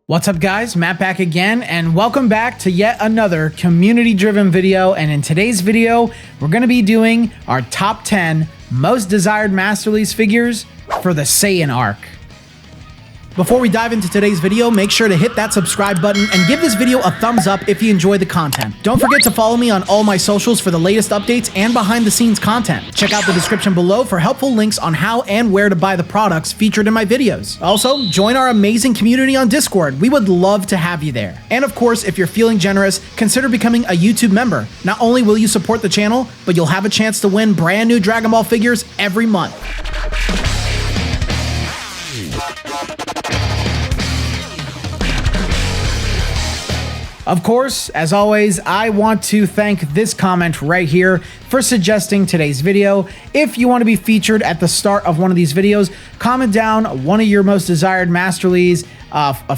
What's up guys, Matt back again, and welcome back to yet another community-driven video. And in today's video, we're going to be doing our top 10 most desired Masterlise figures for the Saiyan arc. Before we dive into today's video, make sure to hit that subscribe button and give this video a thumbs up if you enjoy the content. Don't forget to follow me on all my socials for the latest updates and behind the scenes content. Check out the description below for helpful links on how and where to buy the products featured in my videos. Also, join our amazing community on Discord. We would love to have you there. And of course, if you're feeling generous, consider becoming a YouTube member. Not only will you support the channel, but you'll have a chance to win brand new Dragon Ball figures every month. Of course, as always, I want to thank this comment right here for suggesting today's video. If you want to be featured at the start of one of these videos, comment down one of your most desired Masterlise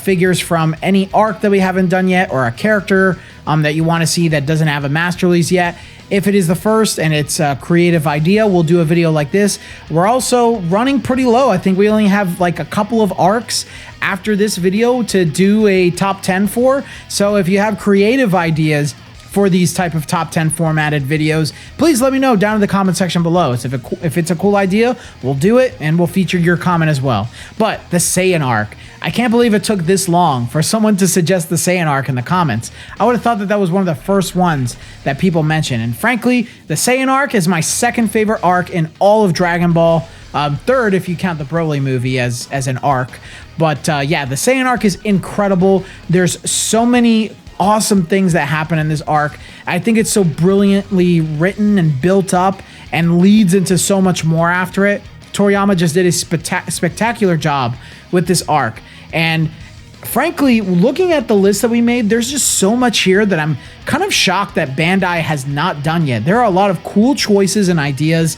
figures from any arc that we haven't done yet, or a character that you want to see that doesn't have a Masterlise yet. If it is the first and it's a creative idea, we'll do a video like this. We're also running pretty low. I think we only have like a couple of arcs after this video to do a top 10 for. So if you have creative ideas for these type of top 10 formatted videos, please let me know down in the comment section below. So if it's a cool idea, we'll do it and we'll feature your comment as well. But the Saiyan arc, I can't believe it took this long for someone to suggest the Saiyan arc in the comments. I would have thought that that was one of the first ones that people mentioned. And frankly, the Saiyan arc is my second favorite arc in all of Dragon Ball. Third, if you count the Broly movie as an arc. But yeah, the Saiyan arc is incredible. There's so many awesome things that happen in this arc. I think it's so brilliantly written and built up and leads into so much more after it. Toriyama just did a spectacular job with this arc. And frankly, looking at the list that we made, there's just so much here that I'm kind of shocked that Bandai has not done yet. There are a lot of cool choices and ideas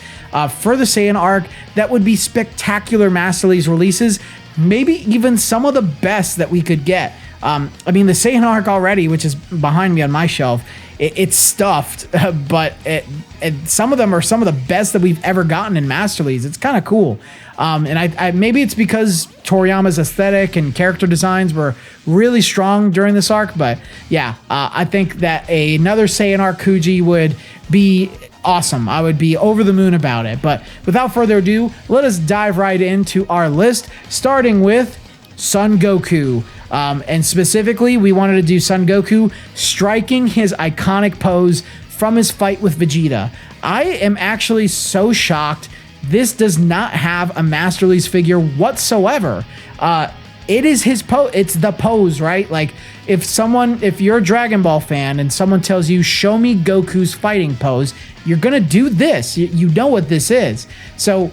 for the Saiyan arc that would be spectacular Masterlise releases, maybe even some of the best that we could get. I mean, the Saiyan arc already, which is behind me on my shelf, it's stuffed, but some of them are some of the best that we've ever gotten in Masterlise. It's kind of cool. And I maybe it's because Toriyama's aesthetic and character designs were really strong during this arc, but yeah, I think that another Saiyan arc Kuji would be awesome. I would be over the moon about it. But without further ado, let us dive right into our list, starting with Son Goku. And specifically, we wanted to do Son Goku striking his iconic pose from his fight with Vegeta. I am actually so shocked this does not have a Masterlise figure whatsoever. It is his pose. It's the pose, right? Like if you're a Dragon Ball fan and someone tells you, show me Goku's fighting pose, you're going to do this. You know what this is. So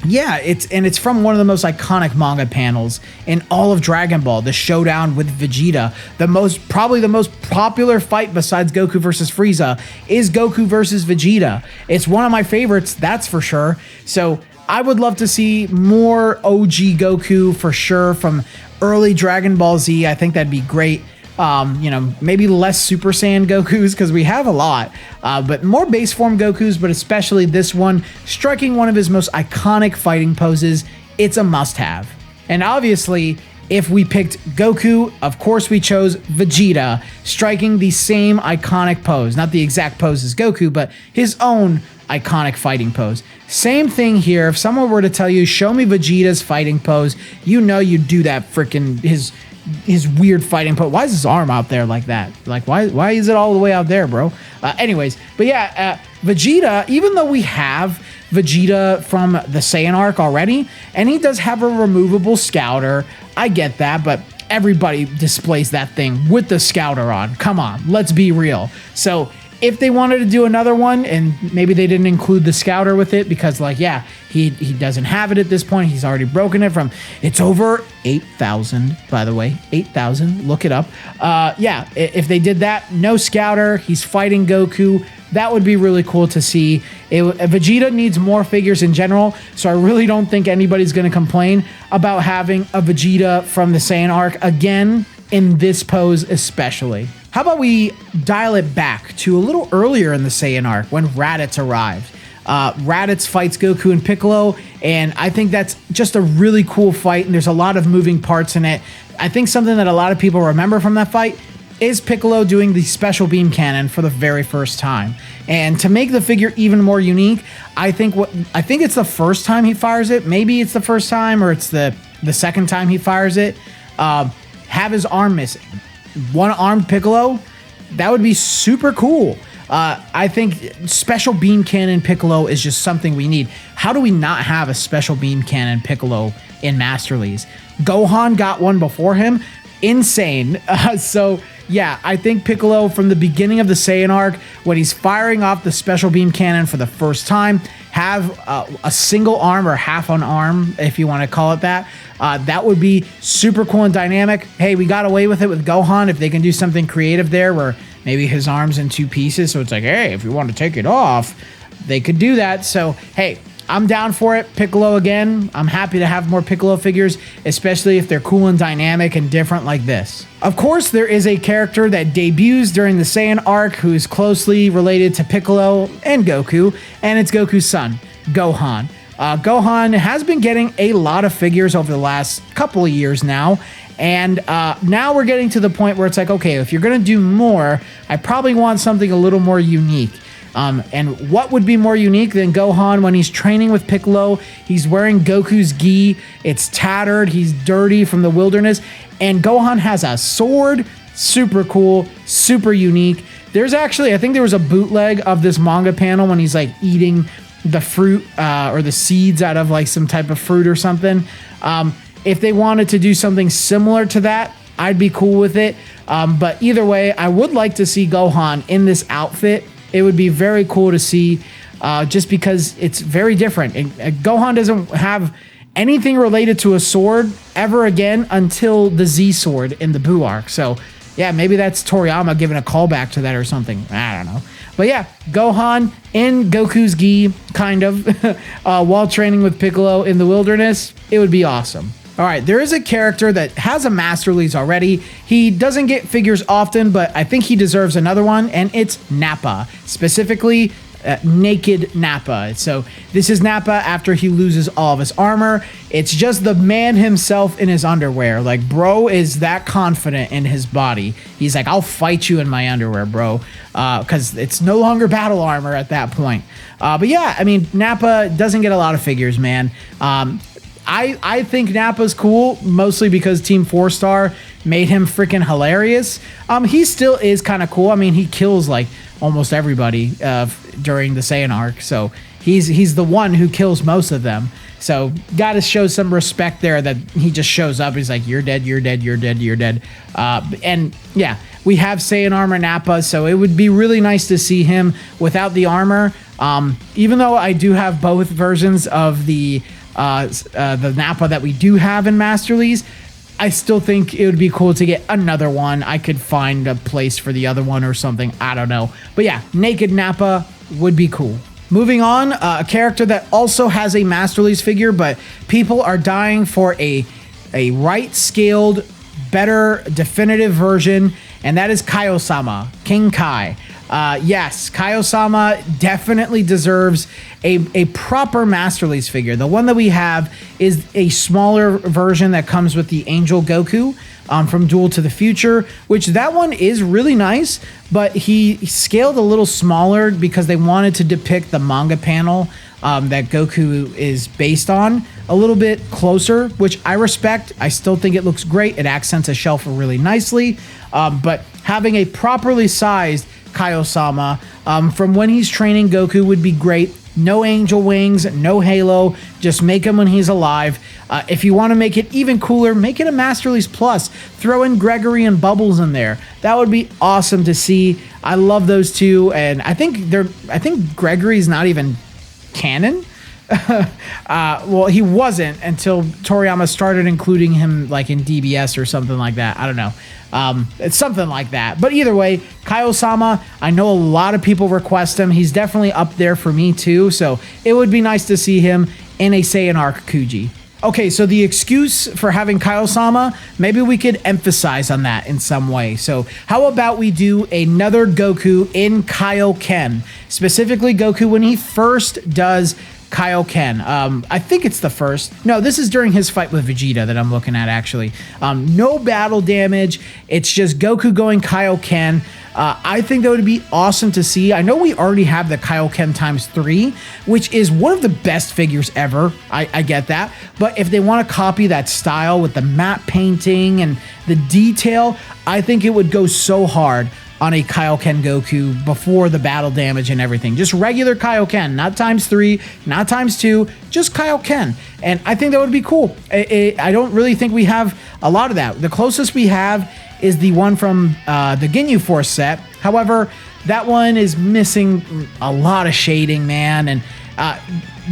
yeah, it's from one of the most iconic manga panels in all of Dragon Ball, the showdown with Vegeta. Probably the most popular fight besides Goku versus Frieza is Goku versus Vegeta. It's one of my favorites, that's for sure. So I would love to see more OG Goku for sure from early Dragon Ball Z. I think that'd be great. You know, maybe less Super Saiyan Gokus because we have a lot, but more base form Gokus, but especially this one, striking one of his most iconic fighting poses. It's a must-have. And obviously, if we picked Goku, of course we chose Vegeta, striking the same iconic pose. Not the exact pose as Goku, but his own iconic fighting pose. Same thing here. If someone were to tell you, show me Vegeta's fighting pose, you know you'd do that freaking his weird fighting pose. Why is his arm out there like that? Like, why is it all the way out there, bro? Anyways, but yeah, Vegeta, even though we have Vegeta from the Saiyan arc already, and he does have a removable scouter, I get that, but everybody displays that thing with the scouter on. Come on, let's be real. So if they wanted to do another one and maybe they didn't include the scouter with it because, like, yeah, he doesn't have it at this point. He's already broken it from, it's over 8,000, by the way, 8,000, look it up. Yeah, if they did that, no scouter, he's fighting Goku, that would be really cool to see. Vegeta needs more figures in general, so I really don't think anybody's going to complain about having a Vegeta from the Saiyan arc again in this pose especially. How about we dial it back to a little earlier in the Saiyan arc when Raditz arrived? Raditz fights Goku and Piccolo, and I think that's just a really cool fight, and there's a lot of moving parts in it. I think something that a lot of people remember from that fight is Piccolo doing the special beam cannon for the very first time. And to make the figure even more unique, I think it's the first time he fires it. Maybe it's the first time, or it's the second time he fires it. Have his arm missing. One-armed Piccolo, that would be super cool. I think special beam cannon Piccolo is just something we need. How do we not have a special beam cannon Piccolo in Masterlise? Gohan got one before him. Insane. So yeah, I think Piccolo from the beginning of the Saiyan arc, when he's firing off the special beam cannon for the first time, have a single arm or half an arm, if you want to call it that. That would be super cool and dynamic. Hey, we got away with it with Gohan. If they can do something creative there where maybe his arm's in two pieces, so it's like, hey, if you want to take it off, they could do that. So, hey, I'm down for it. Piccolo again. I'm happy to have more Piccolo figures, especially if they're cool and dynamic and different like this. Of course, there is a character that debuts during the Saiyan arc who is closely related to Piccolo and Goku, and it's Goku's son, Gohan. Gohan has been getting a lot of figures over the last couple of years now, and now we're getting to the point where it's like, okay, if you're going to do more, I probably want something a little more unique. And what would be more unique than Gohan when he's training with Piccolo? He's wearing Goku's gi. It's tattered. He's dirty from the wilderness. And Gohan has a sword. Super cool. Super unique. There's actually, I think there was a bootleg of this manga panel when he's like eating the fruit or the seeds out of like some type of fruit or something. If they wanted to do something similar to that, I'd be cool with it. But either way, I would like to see Gohan in this outfit. It would be very cool to see just because it's very different. And Gohan doesn't have anything related to a sword ever again until the Z sword in the Buu arc. So yeah, maybe that's Toriyama giving a callback to that or something. I don't know. But yeah, Gohan in Goku's gi, kind of, while training with Piccolo in the wilderness. It would be awesome. All right, there is a character that has a Masterlise already. He doesn't get figures often, but I think he deserves another one, and it's Nappa, specifically Naked Nappa. So this is Nappa after he loses all of his armor. It's just the man himself in his underwear. Like, bro is that confident in his body. He's like, I'll fight you in my underwear, bro, because it's no longer battle armor at that point. But yeah, I mean, Nappa doesn't get a lot of figures, man. I think Nappa's cool, mostly because Team 4-Star made him freaking hilarious. He still is kind of cool. I mean, he kills like almost everybody during the Saiyan arc, so he's the one who kills most of them. So gotta show some respect there that he just shows up. He's like, you're dead, you're dead, you're dead, you're dead. And yeah, we have Saiyan armor Nappa, so it would be really nice to see him without the armor. Even though I do have both versions of the Nappa that we do have in Masterlise, I still think it would be cool to get another one. I could find a place for the other one or something. I don't know. But yeah, Naked Nappa would be cool. Moving on, a character that also has a Masterlise figure, but people are dying for a right-scaled, better, definitive version, and that is Kaio-sama, King Kai. Yes, Kaio-sama definitely deserves a proper Masterlise figure. The one that we have is a smaller version that comes with the Angel Goku from Duel to the Future, which that one is really nice, but he scaled a little smaller because they wanted to depict the manga panel that Goku is based on a little bit closer, which I respect. I still think it looks great. It accents a shelf really nicely, but having a properly sized Kaio-sama from when he's training Goku would be great. No angel wings, no halo, just make him when he's alive. If you want to make it even cooler, make it a Masterlise Plus. Throw in Gregory and Bubbles in there. That would be awesome to see. I love those two, and I think Gregory's not even canon. Well, he wasn't until Toriyama started including him like in DBS or something like that. I don't know. It's something like that. But either way, Kaio-sama, I know a lot of people request him. He's definitely up there for me too. So it would be nice to see him in a Saiyan arc Kuji. Okay, so the excuse for having Kyle-sama, maybe we could emphasize on that in some way. So how about we do another Goku in Kaioken? Specifically Goku when he first does Kaioken. I think it's the first. No, this is during his fight with Vegeta that I'm looking at, actually. No battle damage. It's just Goku going Kaioken. I think that would be awesome to see. I know we already have the Kaioken ×3, which is one of the best figures ever. I get that. But if they want to copy that style with the matte painting and the detail, I think it would go so hard on a Kaioken Goku before the battle damage and everything. Just regular Kaioken, not ×3, not ×2, just Kaioken. And I think that would be cool. I don't really think we have a lot of that. The closest we have is the one from the Ginyu Force set. However, that one is missing a lot of shading, man, and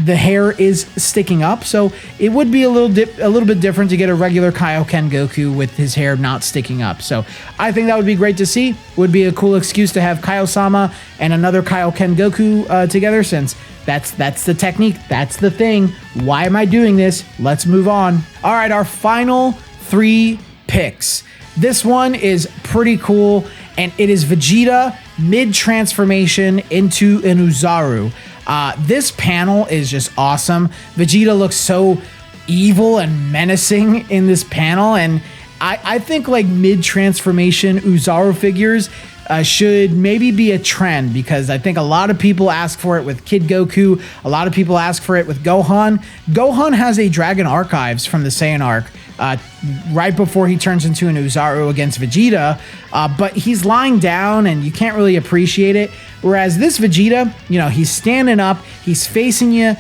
the hair is sticking up, so it would be a little bit different to get a regular Kaioken Goku with his hair not sticking up. So I think that would be great to see. Would be a cool excuse to have Kyle-sama and another Kaioken Goku together, since that's the technique, that's the thing. Why am I doing this? Let's move on. All right, our final 3 picks. This one is pretty cool, and it is Vegeta mid-transformation into an Uzaru. This panel is just awesome. Vegeta looks so evil and menacing in this panel, and I think like mid-transformation Uzaru figures should maybe be a trend, because I think a lot of people ask for it with Kid Goku. A lot of people ask for it with Gohan. Gohan has a Dragon Archives from the Saiyan arc right before he turns into an Uzaru against Vegeta, but he's lying down and you can't really appreciate it. Whereas this Vegeta, you know, he's standing up, he's facing you,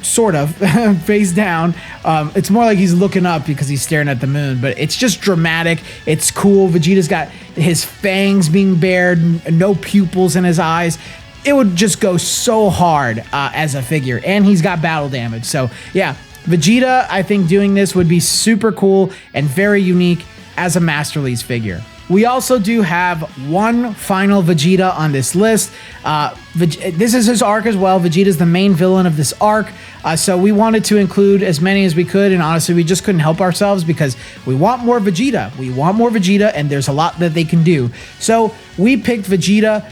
sort of, face down. It's more like he's looking up because he's staring at the moon, but it's just dramatic. It's cool. Vegeta's got his fangs being bared, no pupils in his eyes. It would just go so hard as a figure, and he's got battle damage. So yeah, Vegeta, I think doing this would be super cool and very unique as a Masterlise figure. We also do have one final Vegeta on this list. This is his arc as well. Vegeta's the main villain of this arc. So we wanted to include as many as we could, and honestly, we just couldn't help ourselves because we want more Vegeta. We want more Vegeta, and there's a lot that they can do. So we picked Vegeta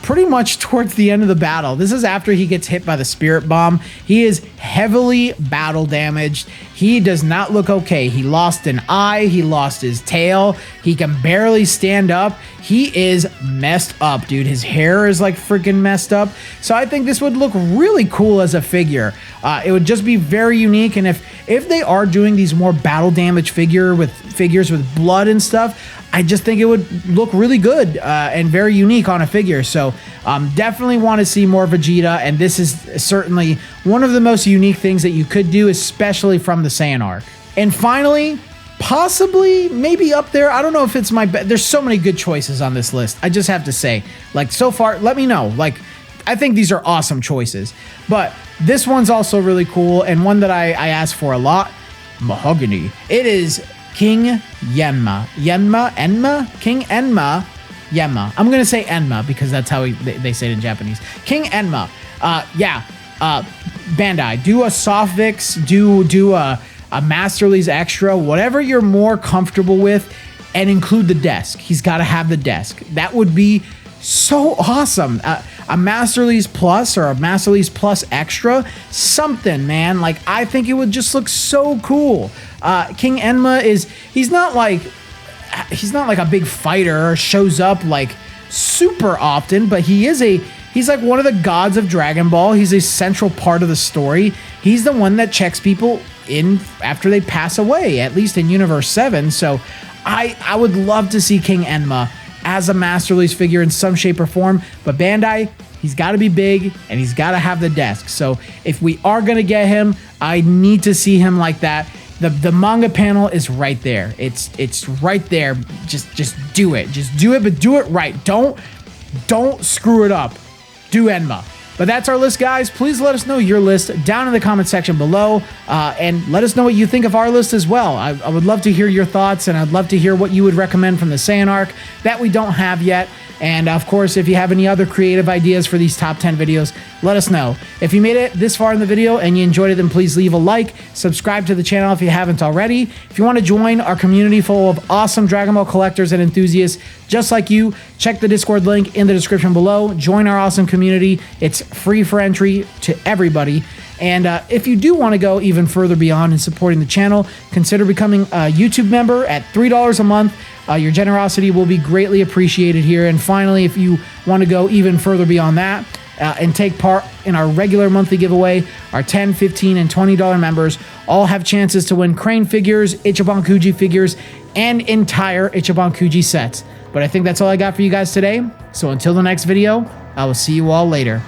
pretty much towards the end of the battle. This is after he gets hit by the Spirit Bomb. He is heavily battle damaged. He does not look okay. He lost an eye. He lost his tail. He can barely stand up. He is messed up, dude. His hair is like freaking messed up. So I think this would look really cool as a figure. It would just be very unique. And if they are doing these more battle damage figures with blood and stuff, I just think it would look really good and very unique on a figure. So definitely want to see more Vegeta, and this is certainly one of the most unique things that you could do, especially from the Saiyan arc. And finally, possibly, maybe up there, I don't know if it's my best. There's so many good choices on this list. I just have to say, like, so far, let me know. Like, I think these are awesome choices. But this one's also really cool, and one that I ask for a lot, Mahogany. It is King Enma. King Enma. Yenma. I'm going to say Enma because that's how they say it in Japanese. King Enma. Bandai, do a Softfix, do a Masterlise Extra, whatever you're more comfortable with, and include the desk. He's got to have the desk. That would be so awesome. A Masterlise Plus or a Masterlise Plus Extra, something, man. Like, I think it would just look so cool. King Enma he's not like a big fighter or shows up like super often, but he's like one of the gods of Dragon Ball. He's a central part of the story. He's the one that checks people in after they pass away, at least in Universe 7. So I would love to see King Enma as a Masterlise figure in some shape or form, but Bandai, he's got to be big and he's got to have the desk. So if we are going to get him, I need to see him like that. The manga panel is right there. It's right there. Just do it. Just do it, but do it right. Don't screw it up. Do Enma. But that's our list, guys. Please let us know your list down in the comment section below, and let us know what you think of our list as well. I would love to hear your thoughts, and I'd love to hear what you would recommend from the Saiyan arc that we don't have yet. And of course, if you have any other creative ideas for these top 10 videos, let us know. If you made it this far in the video and you enjoyed it, then please leave a like, subscribe to the channel if you haven't already. If you want to join our community full of awesome Dragon Ball collectors and enthusiasts just like you, check the Discord link in the description below. Join our awesome community. It's free for entry to everybody. And if you do want to go even further beyond in supporting the channel, consider becoming a YouTube member at $3 a month. Your generosity will be greatly appreciated here. And finally, if you want to go even further beyond that and take part in our regular monthly giveaway, our $10, $15, and $20 members all have chances to win Crane figures, Ichiban Kuji figures, and entire Ichiban Kuji sets. But I think that's all I got for you guys today. So until the next video, I will see you all later.